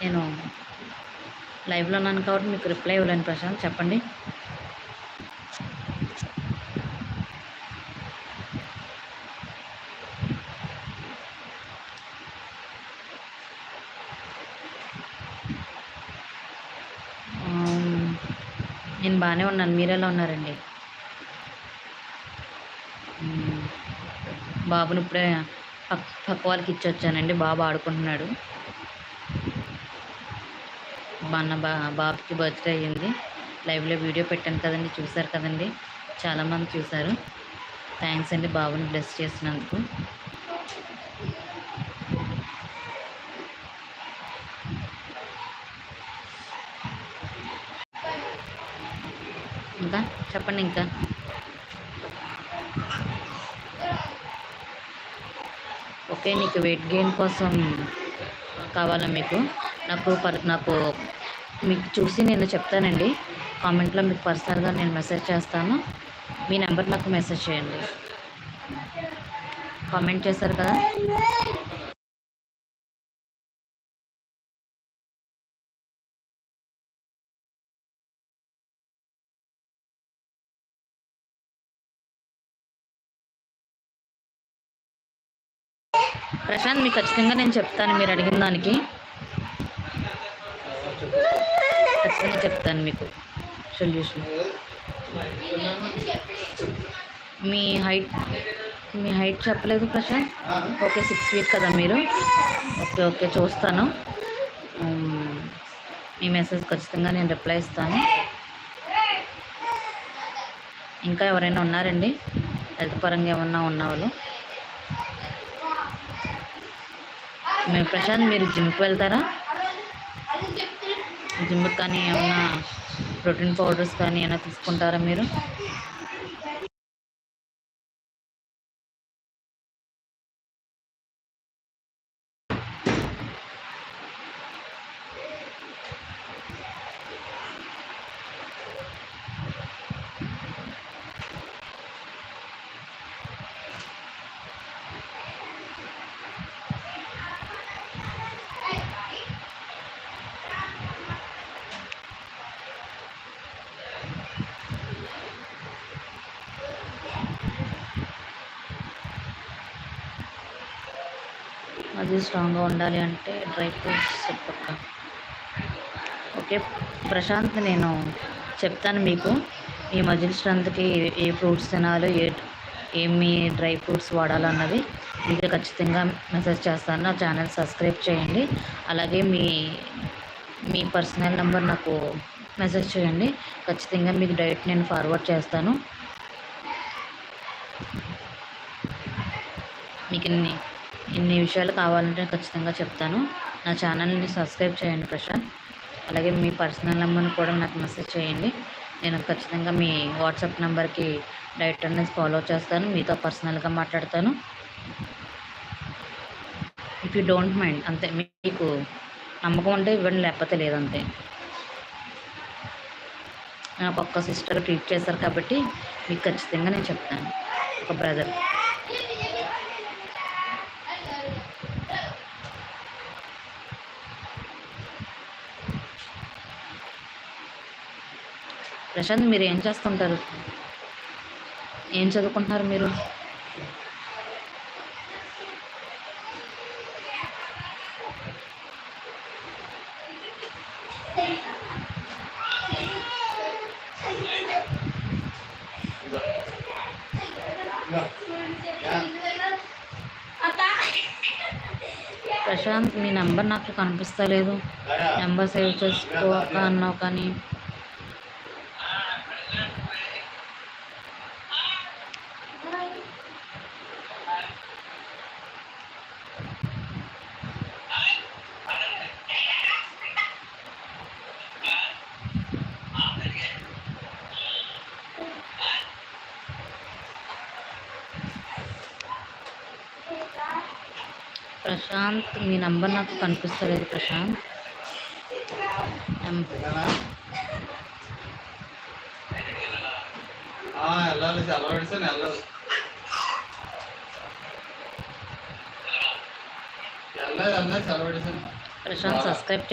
నేను లైవ్లో ఉన్నాను కాబట్టి మీకు రిప్లై ఇవ్వలేను. ప్రశాంత్ చెప్పండి. నేను బాగానే ఉన్నాను, మీరు ఎలా ఉన్నారండి? బాబుని ఇప్పుడే పక్క వాళ్ళకి ఇచ్చొచ్చానండి. బాబు ఆడుకుంటున్నాడు. బాబుకి బర్త్డే అయ్యింది. లైవ్లో వీడియో పెట్టాను కదండి, చూశారు కదండి, చాలామంది చూశారు. థ్యాంక్స్ అండి బాబుని బ్లెస్ చేసినందుకు. ఇంకా చెప్పండి. ఇంకా ఓకే, నీకు వెయిట్ గెయిన్ కోసం కావాలా మీకు? నాకు మీకు చూసి నేను చెప్తానండి. కామెంట్లో మీకు పర్సనల్గా నేను మెసేజ్ చేస్తాను. మీ నెంబర్ నాకు మెసేజ్ చేయండి. కామెంట్ చేశారు కదా. ప్రశాంత్ మీకు ఖచ్చితంగా నేను చెప్తాను, మీరు అడిగిన దానికి ఖచ్చితంగా చెప్తాను మీకు సొల్యూషన్. మీ హైట్ చెప్పలేదు ప్రశాంత్. ఓకే, 6 feet కదా మీరు? ఓకే చూస్తాను. మీ మెసేజ్ ఖచ్చితంగా నేను రిప్లై ఇస్తాను. ఇంకా ఎవరైనా ఉన్నారండి హెల్త్ పరంగా ఏమన్నా ఉన్నవాళ్ళు? ప్రశాంత్ మీరు జిమ్కి వెళ్తారా? జిమ్కి కానీ ఏమన్నా ప్రోటీన్ పౌడర్స్ కానీ ఏమైనా తీసుకుంటారా మీరు? అది స్ట్రాంగ్గా ఉండాలి అంటే డ్రై ఫ్రూట్స్ పక్క. ఓకే ప్రశాంత్, నేను చెప్తాను మీకు ఈ మజిల్ స్ట్రెంత్కి ఏ ఫ్రూట్స్ తినాలో, ఏమి డ్రై ఫ్రూట్స్ వాడాలన్నది మీకు ఖచ్చితంగా మెసేజ్ చేస్తాను. నా ఛానల్ సబ్స్క్రైబ్ చేయండి. అలాగే మీ పర్సనల్ నెంబర్ నాకు మెసేజ్ చేయండి. ఖచ్చితంగా మీకు డైట్ నేను ఫార్వర్డ్ చేస్తాను. మీకు ఇన్ని విషయాలు కావాలంటే ఖచ్చితంగా చెప్తాను. నా ఛానల్ని సబ్స్క్రైబ్ చేయండి ప్రశాంత్. అలాగే మీ పర్సనల్ నెంబర్ని కూడా నాకు మెసేజ్ చేయండి. నేను ఖచ్చితంగా మీ వాట్సాప్ నెంబర్కి డైట్ అనేది ఫాలో చేస్తాను, మీతో పర్సనల్గా మాట్లాడతాను. ఇఫ్ యూ డోంట్ మైండ్, అంతే. మీకు నమ్మకం ఉంటే ఇవ్వండి, లేకపోతే లేదంతే. నాకు ఒక్క సిస్టర్ ట్రీట్ చేశారు కాబట్టి మీకు ఖచ్చితంగా నేను చెప్తాను. ఒక బ్రదర్. ప్రశాంత్, మీరు ఏం చేస్తుంటారు? ఏం చదువుకుంటున్నారు మీరు? ప్రశాంత్, మీ నెంబర్ నాకు కనిపిస్తలేదు. నెంబర్ సేవ్ చేసుకోక అన్నావు కానీ. ప్రశాంత్, మీ నంబర్ నాకు కనిపిస్తలేదు ప్రశాంత్. ప్రశాంత్ సబ్స్క్రైబ్